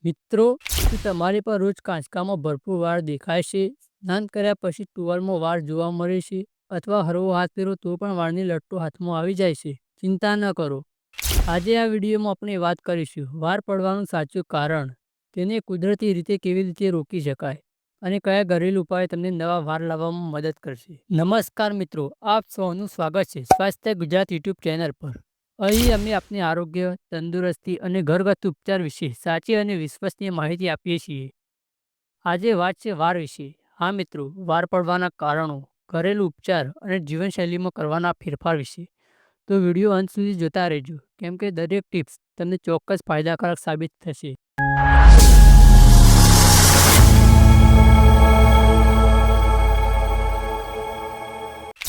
મિત્રો, શું તમારી પર રોજ કાંચકામાં ભરપૂર વાળ દેખાય છે? સ્નાન કર્યા પછી ટુવાલમાં વાળ જોવા મળે છે? અથવા હળવો હાથ ફેરો તો પણ વાળની લટ્ટો હાથમાં આવી જાય છે? ચિંતા ન કરો. આજે આ વિડીયોમાં આપણે વાત કરીશું વાળ પડવાનું સાચું કારણ, તેને કુદરતી રીતે કેવી રીતે રોકી શકાય અને કયા ઘરેલું ઉપાય તમને નવા વાળ લાવવામાં મદદ કરશે. નમસ્કાર મિત્રો, આપ સૌનું સ્વાગત છે સ્વાસ્થ્ય ગુજરાત યુટ્યુબ ચેનલ પર. અહીં અમે આપને આરોગ્ય, તંદુરસ્તી અને ઘરગથ્થુ ઉપચાર વિશે સાચી અને વિશ્વસનીય માહિતી આપીએ છીએ. આજે વાત છે વાળ વિશે. હા મિત્રો, વાળ પડવાના કારણો, ઘરેલું ઉપચાર અને જીવનશૈલીમાં કરવાના ફેરફાર વિશે. તો વિડીયો અંત સુધી જોતા રહેજો, કેમ કે દરેક ટિપ્સ તમને ચોક્કસ ફાયદાકારક સાબિત થશે.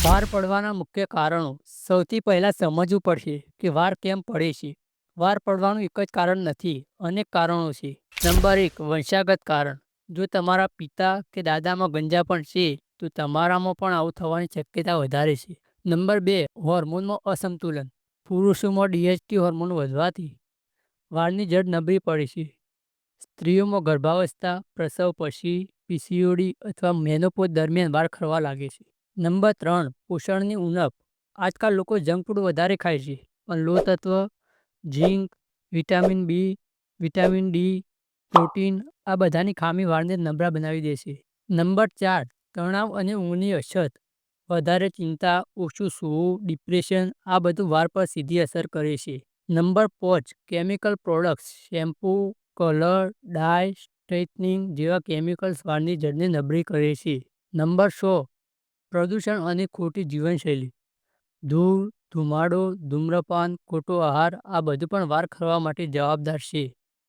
વાળ પડવાના મુખ્ય કારણો. સૌથી પહેલા સમજવું પડશે કે વાળ કેમ પડે છે. વાળ પડવાનું એક જ કારણ નથી, અનેક કારણો છે. નંબર 1, વંશાગત કારણ. જો તમારા પિતા કે દાદામાં ગંજાપણ છે તો તમારામાં પણ આવું થવાની શક્યતા વધારે છે. નંબર 2, હોર્મોનમાં અસંતુલન. પુરુષોમાં DHT હોર્મોન વધવાથી વાળની જડ નબળી પડે છે. સ્ત્રીઓમાં ગર્ભાવસ્થા, પ્રસવ પછી, PCOD અથવા મેનોપોઝ દરમિયાન વાળ ખરવા લાગે છે. નંબર 3, પોષણની ઉણપ. આજકાલ લોકો જંક ફૂડ વધારે ખાય છે, પણ લો તત્વ, zinc, vitamin B, vitamin D, protein આ બધાની ખામી વાળને નબળા બનાવી દે છે. નંબર 4, તણાવ અને ઊંઘની અછત. વધારે ચિંતા, ઓછું સૂવું, ડિપ્રેશન આ બધું વાળ પર સીધી અસર કરે છે. Number 5, chemical products. Shampoo, colour, dye, straightening જેવા કેમિકલ્સ વાળની જડને નબળી કરે છે. નંબર 6, પ્રદૂષણ અને ખોટી જીવનશૈલી. ધૂળ, ધુમાડો, ધૂમ્રપાન, ખોટો આહાર આ બધું પણ વાળ ખરવા માટે જવાબદાર છે.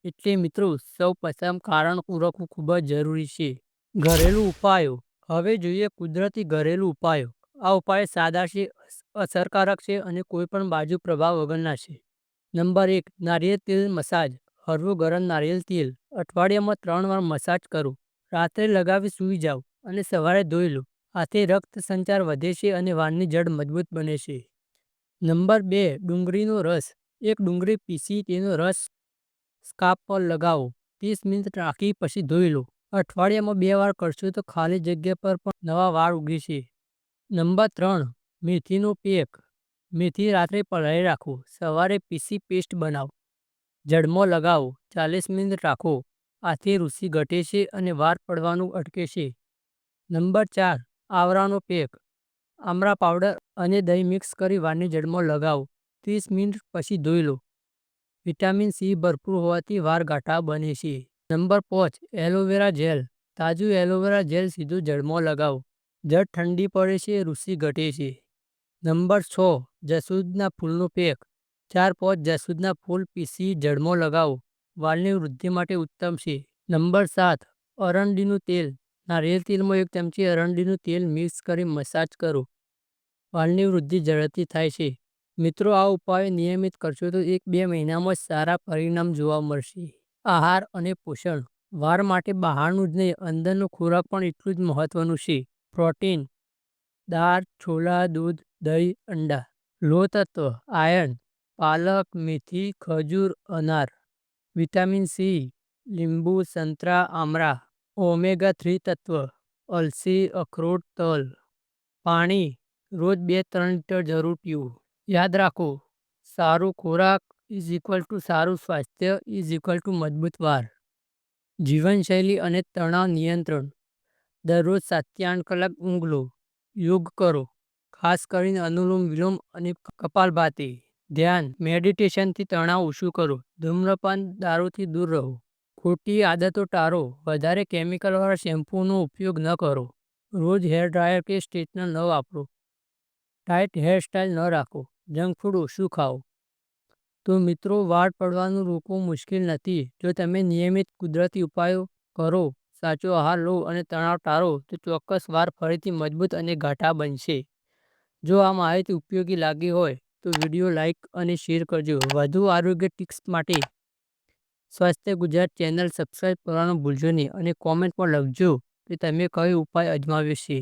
એટલે મિત્રો, સૌ પ્રથમ કારણ ઓળખવું ખૂબ જ જરૂરી છે. ઘરેલું ઉપાયો. હવે જોઈએ કુદરતી ઘરેલું ઉપાયો. આ ઉપાય સાદા છે, અસરકારક છે અને કોઈ પણ બાજુ પ્રભાવ વગરના છે. નંબર 1, નારિયેળ તેલ મસાજ. હળવું ગરમ નારિયેળ તેલ અઠવાડિયામાં 3 વાર મસાજ કરો. રાત્રે લગાવી સૂઈ જાઓ અને સવારે ધોઈ લો. આથી રક્ત સંચાર વધે છે અને વાળની જડ મજબૂત બને છે. નંબર 2, ડુંગળીનો રસ. એક ડુંગળી પીસી તેનો રસ સ્કાલ્પ પર લગાવો. 30 મિનિટ રાખી પછી ધોઈ લો. અઠવાડિયામાં 2 વાર કરશો તો ખાલી જગ્યા પર પણ નવા વાળ ઉગે છે. નંબર 3, મેથીનો પેક. મેથી રાત્રે પલાળી રાખો, સવારે પીસી પેસ્ટ બનાવો. જડમાં લગાવો, 40 મિનિટ રાખો. આથી રૂસી ઘટે છે અને વાળ પડવાનું અટકે છે. નંબર 4, આવરાનો પેક. આમળા પાવડર અને દહીં મિક્સ કરી વાળની જડમાં લગાવો. 30 મિનિટ પછી ધોઈ લો. વિટામિન સી ભરપૂર હોવાથી વાળ ઘાટા બને છે. Number 5, aloe vera gel. તાજું એલોવેરા જેલ સીધું જડમાં લગાવો. જડ ઠંડી પડે છે, રૂસી ઘટે છે. નંબર 6, જસૂદના ફૂલનો પેક. 4-5 જસૂદના ફૂલ પીસી જડમાં લગાવો. વાળની વૃદ્ધિ માટે ઉત્તમ છે. નંબર 7, અરંડીનું તેલ. નારિયેળ તેલમાં 1 ચમચી અરંડીનું તેલ મિક્સ કરી મસાજ કરો. વાળની વૃદ્ધિ ઝડપથી થાય છે. મિત્રો, આ ઉપાય નિયમિત કરશો તો 1-2 મહિનામાં જ સારા પરિણામ જોવા મળશે. આહાર અને પોષણ. વાળ માટે બહારનું જ નહીં, અંદરનો ખોરાક પણ એટલું જ મહત્વનું છે. પ્રોટીન. દાળ, છોલા, દૂધ, દહીં, અંડા. લો તત્વ આયર્ન. પાલક, મેથી, ખજૂર, અનાર. Vitamin C. લીંબુ, સંતરા, આમળા. ઓમેગા 3 તત્વ. અલસી, અખરોટ, તલ. પાણી. રોજ 2-3 લીટર જરૂર પીવું. યાદ રાખો, સારું ખોરાક સારું સ્વાસ્થ્ય મજબૂત વાળ. જીવનશૈલી અને તણાવ નિયંત્રણ. દરરોજ 7-8 કલાક ઊંઘ લો. યોગ કરો, ખાસ કરીને અનુલોમ વિલોમ અને કપાલભાતિ. ધ્યાન, મેડિટેશનથી તણાવ ઓછું કરો. ધૂમ્રપાન, દારૂથી દૂર રહો. ખોટી આદતો ટાળો. વધારે કેમિકલવાળા શેમ્પૂનો ઉપયોગ ન કરો. રોજ હેર ડ્રાયર કે સ્ટ્રેટનર ન વાપરો. ટાઈટ હેરસ્ટાઇલ ન રાખો. જંક ફૂડ ઓછું ખાઓ. તો મિત્રો, વાળ પડવાનું રોકવું મુશ્કેલ નથી. જો તમે નિયમિત કુદરતી ઉપાયો કરો, સાચો આહાર લો અને તણાવ ટાળો તો ચોક્કસ વાળ ફરીથી મજબૂત અને ઘાટા બનશે. જો આ માહિતી ઉપયોગી લાગી હોય તો વિડીયો લાઇક અને શેર કરજો. વધુ આરોગ્ય ટિપ્સ માટે સ્વાસ્થ્ય ગુજરાત ચેનલ સબસ્ક્રાઈબ કરવાનું ભૂલશો નહીં અને કોમેન્ટમાં લખજો કે તમે કયો ઉપાય અજમાવ્યો છે.